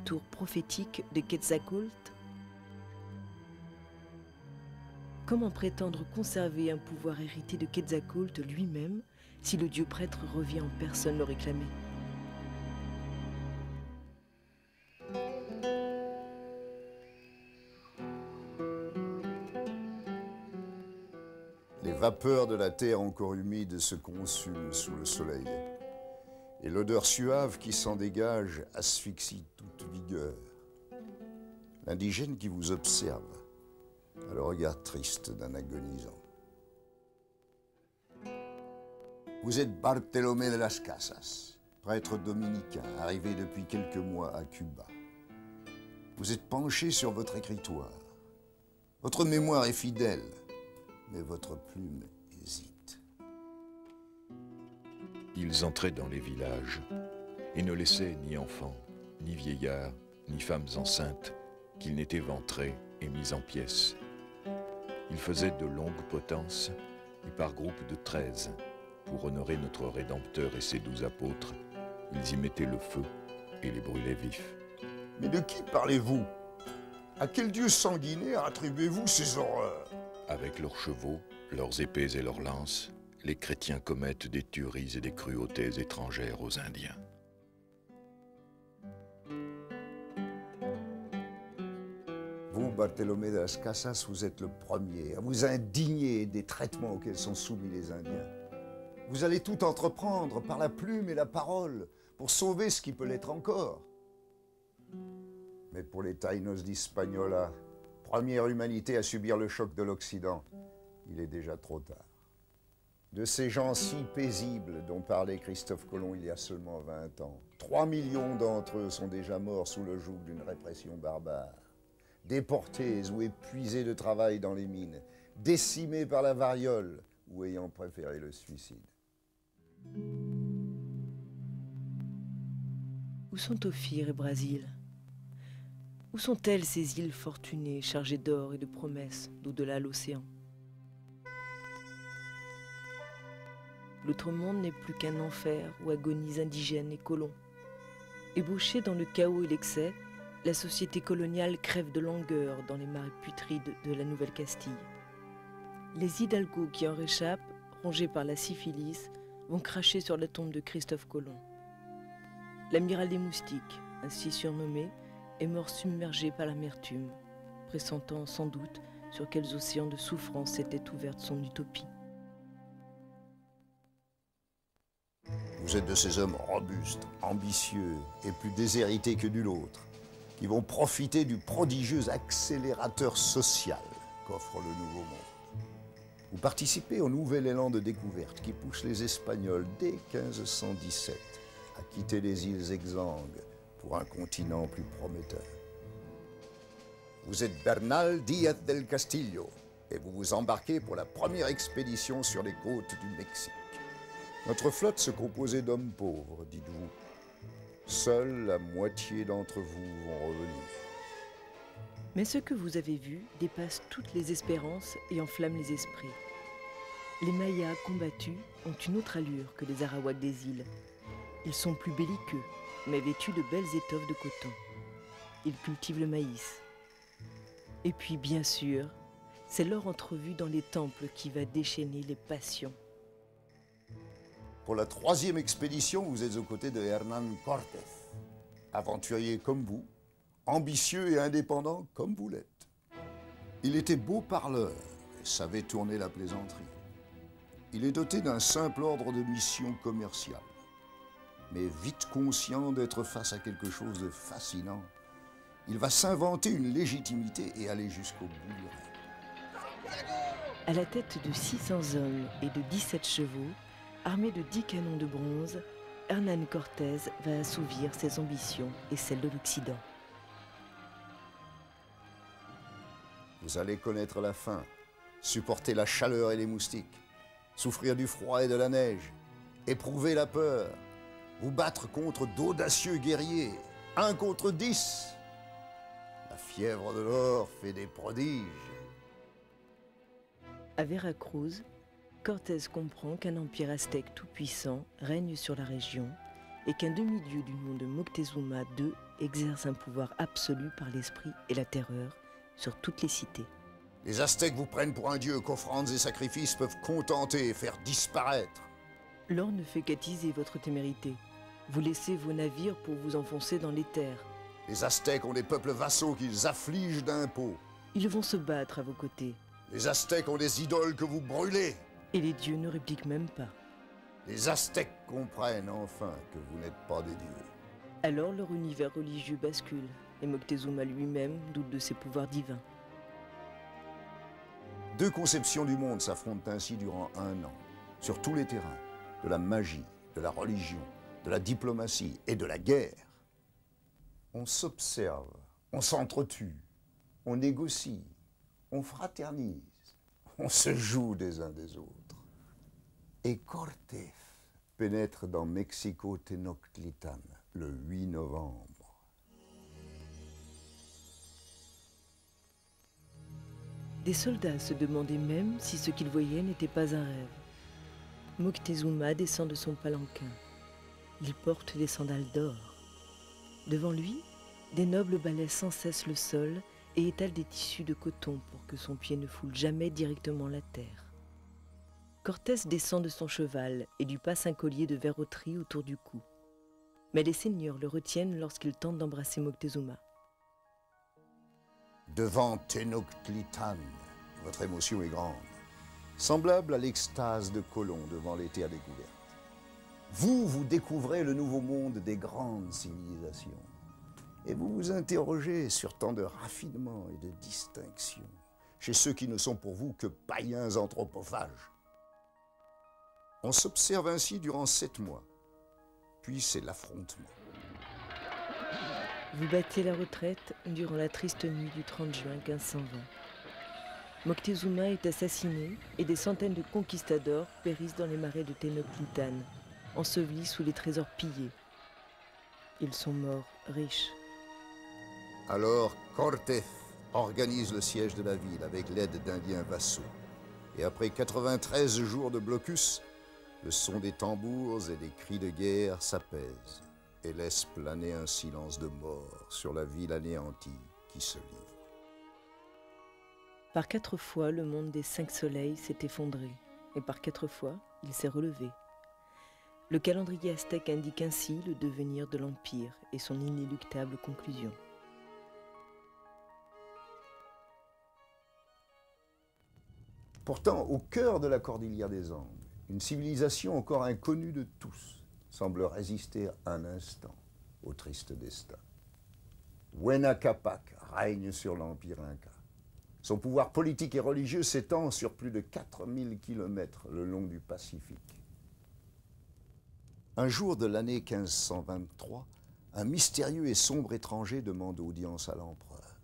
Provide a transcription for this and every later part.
retour prophétique de Quetzalcoatl? Comment prétendre conserver un pouvoir hérité de Quetzalcoatl lui-même si le dieu prêtre revient en personne le réclamer? Les vapeurs de la terre encore humide se consument sous le soleil. Et l'odeur suave qui s'en dégage asphyxie toute vigueur. L'indigène qui vous observe a le regard triste d'un agonisant. Vous êtes Bartolomé de las Casas, prêtre dominicain, arrivé depuis quelques mois à Cuba. Vous êtes penché sur votre écritoire. Votre mémoire est fidèle, mais votre plume hésite. Ils entraient dans les villages et ne laissaient ni enfants, ni vieillards, ni femmes enceintes qu'ils n'étaient ventrés et mis en pièces. Ils faisaient de longues potences et par groupes de 13, pour honorer notre Rédempteur et ses 12 apôtres, ils y mettaient le feu et les brûlaient vifs. Mais de qui parlez-vous? À quel dieu sanguinaire attribuez-vous ces horreurs? Avec leurs chevaux, leurs épées et leurs lances, les chrétiens commettent des tueries et des cruautés étrangères aux Indiens. Vous, Bartolomé de las Casas, vous êtes le premier à vous indigner des traitements auxquels sont soumis les Indiens. Vous allez tout entreprendre par la plume et la parole pour sauver ce qui peut l'être encore. Mais pour les Taínos d'Hispaniola, première humanité à subir le choc de l'Occident, il est déjà trop tard. De ces gens si paisibles dont parlait Christophe Colomb il y a seulement 20 ans, 3 millions d'entre eux sont déjà morts sous le joug d'une répression barbare. Déportés ou épuisés de travail dans les mines, décimés par la variole ou ayant préféré le suicide. Où sont Ophir et Brésil? Où sont-elles ces îles fortunées, chargées d'or et de promesses, d'au-delà l'océan? L'autre monde n'est plus qu'un enfer où agonisent indigènes et colons. Ébauchée dans le chaos et l'excès, la société coloniale crève de langueur dans les marais putrides de la Nouvelle-Castille. Les hidalgos qui en réchappent, rongés par la syphilis, vont cracher sur la tombe de Christophe Colomb. L'amiral des moustiques, ainsi surnommé, est mort submergé par l'amertume, pressentant sans doute sur quels océans de souffrance s'était ouverte son utopie. Vous êtes de ces hommes robustes, ambitieux et plus déshérités que nul autre, qui vont profiter du prodigieux accélérateur social qu'offre le Nouveau Monde. Vous participez au nouvel élan de découverte qui pousse les Espagnols dès 1517 à quitter les îles exsangues pour un continent plus prometteur. Vous êtes Bernal Díaz del Castillo et vous vous embarquez pour la première expédition sur les côtes du Mexique. Notre flotte se composait d'hommes pauvres, dites-vous. Seule la moitié d'entre vous vont revenir. Mais ce que vous avez vu dépasse toutes les espérances et enflamme les esprits. Les Mayas combattus ont une autre allure que les Arawaks des îles. Ils sont plus belliqueux, mais vêtus de belles étoffes de coton. Ils cultivent le maïs. Et puis, bien sûr, c'est leur entrevue dans les temples qui va déchaîner les passions. Pour la troisième expédition, vous êtes aux côtés de Hernán Cortés, aventurier comme vous, ambitieux et indépendant comme vous l'êtes. Il était beau parleur et savait tourner la plaisanterie. Il est doté d'un simple ordre de mission commerciale. Mais vite conscient d'être face à quelque chose de fascinant, il va s'inventer une légitimité et aller jusqu'au bout du rêve. À la tête de 600 hommes et de 17 chevaux, armé de 10 canons de bronze, Hernán Cortés va assouvir ses ambitions et celles de l'Occident. Vous allez connaître la faim, supporter la chaleur et les moustiques, souffrir du froid et de la neige, éprouver la peur, vous battre contre d'audacieux guerriers, 1 contre 10. La fièvre de l'or fait des prodiges. À Veracruz, Cortés comprend qu'un empire aztèque tout-puissant règne sur la région et qu'un demi-dieu du nom de Moctezuma II exerce un pouvoir absolu par l'esprit et la terreur sur toutes les cités. Les Aztèques vous prennent pour un dieu qu'offrandes et sacrifices peuvent contenter et faire disparaître. L'or ne fait qu'attiser votre témérité. Vous laissez vos navires pour vous enfoncer dans les terres. Les Aztèques ont des peuples vassaux qu'ils affligent d'impôts. Ils vont se battre à vos côtés. Les Aztèques ont des idoles que vous brûlez. Et les dieux ne répliquent même pas. Les Aztèques comprennent enfin que vous n'êtes pas des dieux. Alors leur univers religieux bascule, et Moctezuma lui-même doute de ses pouvoirs divins. Deux conceptions du monde s'affrontent ainsi durant un an, sur tous les terrains, de la magie, de la religion, de la diplomatie et de la guerre. On s'observe, on s'entretue, on négocie, on fraternise, on se joue des uns des autres. Et Cortés pénètre dans Mexico Tenochtitlan le 8 novembre. Des soldats se demandaient même si ce qu'ils voyaient n'était pas un rêve. Moctezuma descend de son palanquin. Il porte des sandales d'or. Devant lui, des nobles balaient sans cesse le sol et étalent des tissus de coton pour que son pied ne foule jamais directement la terre. Cortés descend de son cheval et lui passe un collier de verroterie autour du cou. Mais les seigneurs le retiennent lorsqu'il tente d'embrasser Moctezuma. Devant Tenochtitlan, votre émotion est grande, semblable à l'extase de Colomb devant les terres découvertes. Vous découvrez le nouveau monde des grandes civilisations. Et vous vous interrogez sur tant de raffinement et de distinction chez ceux qui ne sont pour vous que païens anthropophages. On s'observe ainsi durant 7 mois, puis c'est l'affrontement. Vous battez la retraite durant la triste nuit du 30 juin 1520. Moctezuma est assassiné et des centaines de conquistadors périssent dans les marais de Tenochtitlan, ensevelis sous les trésors pillés. Ils sont morts riches. Alors Cortés organise le siège de la ville avec l'aide d'Indiens vassaux. Et après 93 jours de blocus, le son des tambours et des cris de guerre s'apaise et laisse planer un silence de mort sur la ville anéantie qui se livre. Par 4 fois, le monde des 5 soleils s'est effondré, et par 4 fois, il s'est relevé. Le calendrier aztèque indique ainsi le devenir de l'Empire et son inéluctable conclusion. Pourtant, au cœur de la cordillère des Andes, une civilisation encore inconnue de tous semble résister un instant au triste destin. Huayna Capac règne sur l'Empire Inca. Son pouvoir politique et religieux s'étend sur plus de 4000 kilomètres le long du Pacifique. Un jour de l'année 1523, un mystérieux et sombre étranger demande audience à l'empereur.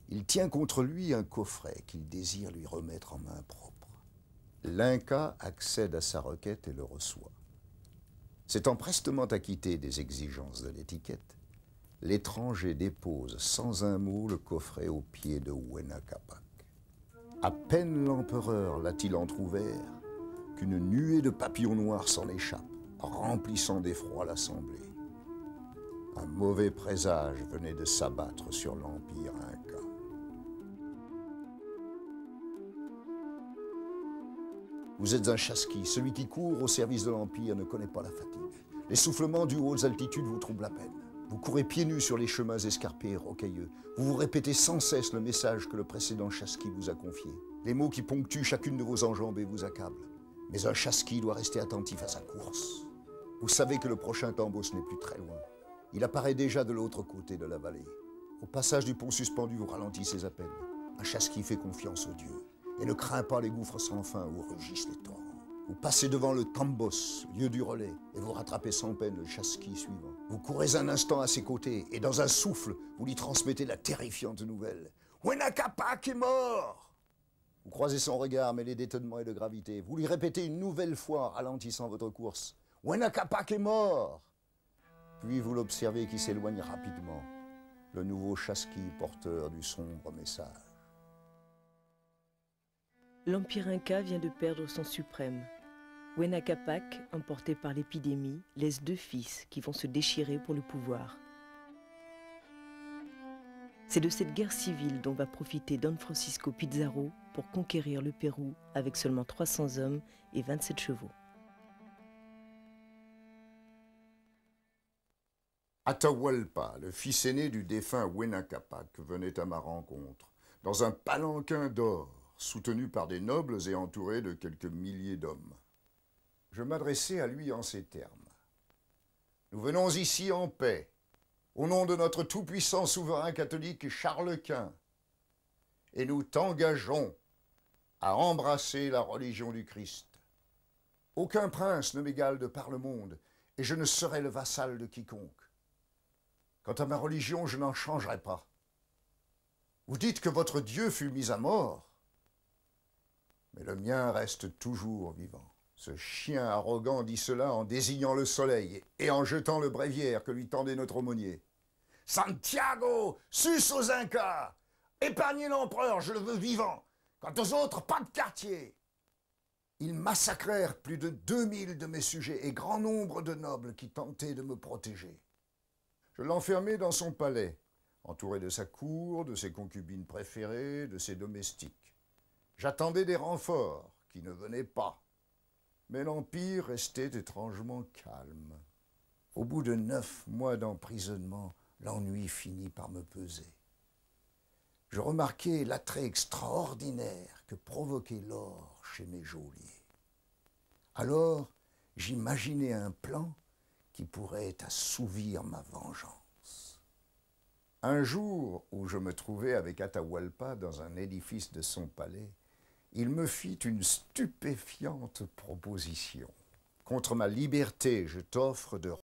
Il tient contre lui un coffret qu'il désire lui remettre en main propre. L'Inca accède à sa requête et le reçoit. S'étant prestement acquitté des exigences de l'étiquette, l'étranger dépose sans un mot le coffret aux pieds de Huayna Capac. À peine l'empereur l'a-t-il entrouvert qu'une nuée de papillons noirs s'en échappe, remplissant d'effroi l'assemblée. Un mauvais présage venait de s'abattre sur l'Empire Inca. Vous êtes un chasqui, celui qui court au service de l'Empire ne connaît pas la fatigue. L'essoufflement dû aux hautes altitudes vous trouble à peine. Vous courez pieds nus sur les chemins escarpés et rocailleux. Vous vous répétez sans cesse le message que le précédent chasqui vous a confié. Les mots qui ponctuent chacune de vos enjambées vous accablent. Mais un chasqui doit rester attentif à sa course. Vous savez que le prochain tambos n'est plus très loin. Il apparaît déjà de l'autre côté de la vallée. Au passage du pont suspendu, vous ralentissez à peine. Un chasqui fait confiance aux dieux et ne craint pas les gouffres sans fin où rugissent les torrents. Vous passez devant le tambos, lieu du relais, et vous rattrapez sans peine le chasqui suivant. Vous courez un instant à ses côtés, et dans un souffle, vous lui transmettez la terrifiante nouvelle. Huayna Capac est mort! Vous croisez son regard mêlé d'étonnement et de gravité. Vous lui répétez une nouvelle fois en ralentissant votre course. Huayna Capac est mort! Puis vous l'observez qui s'éloigne rapidement, le nouveau chasqui porteur du sombre message. L'Empire Inca vient de perdre son suprême. Huayna Capac, emporté par l'épidémie, laisse 2 fils qui vont se déchirer pour le pouvoir. C'est de cette guerre civile dont va profiter Don Francisco Pizarro pour conquérir le Pérou avec seulement 300 hommes et 27 chevaux. Atahualpa, le fils aîné du défunt Huayna Capac, venait à ma rencontre, dans un palanquin d'or, soutenu par des nobles et entouré de quelques milliers d'hommes. Je m'adressai à lui en ces termes. « Nous venons ici en paix, au nom de notre tout-puissant souverain catholique Charles Quint, et nous t'engageons à embrasser la religion du Christ. Aucun prince ne m'égale de par le monde, et je ne serai le vassal de quiconque. Quant à ma religion, je n'en changerai pas. Vous dites que votre Dieu fut mis à mort, mais le mien reste toujours vivant. » Ce chien arrogant dit cela en désignant le soleil et en jetant le bréviaire que lui tendait notre aumônier. « Santiago, sus aux Incas! Épargnez l'empereur, je le veux vivant! Quant aux autres, pas de quartier !» Ils massacrèrent plus de 2000 de mes sujets et grand nombre de nobles qui tentaient de me protéger. Je l'enfermai dans son palais, entouré de sa cour, de ses concubines préférées, de ses domestiques. J'attendais des renforts qui ne venaient pas. Mais l'Empire restait étrangement calme. Au bout de 9 mois d'emprisonnement, l'ennui finit par me peser. Je remarquai l'attrait extraordinaire que provoquait l'or chez mes geôliers. Alors, j'imaginai un plan qui pourrait assouvir ma vengeance. Un jour où je me trouvais avec Atahualpa dans un édifice de son palais, il me fit une stupéfiante proposition. « Contre ma liberté, je t'offre de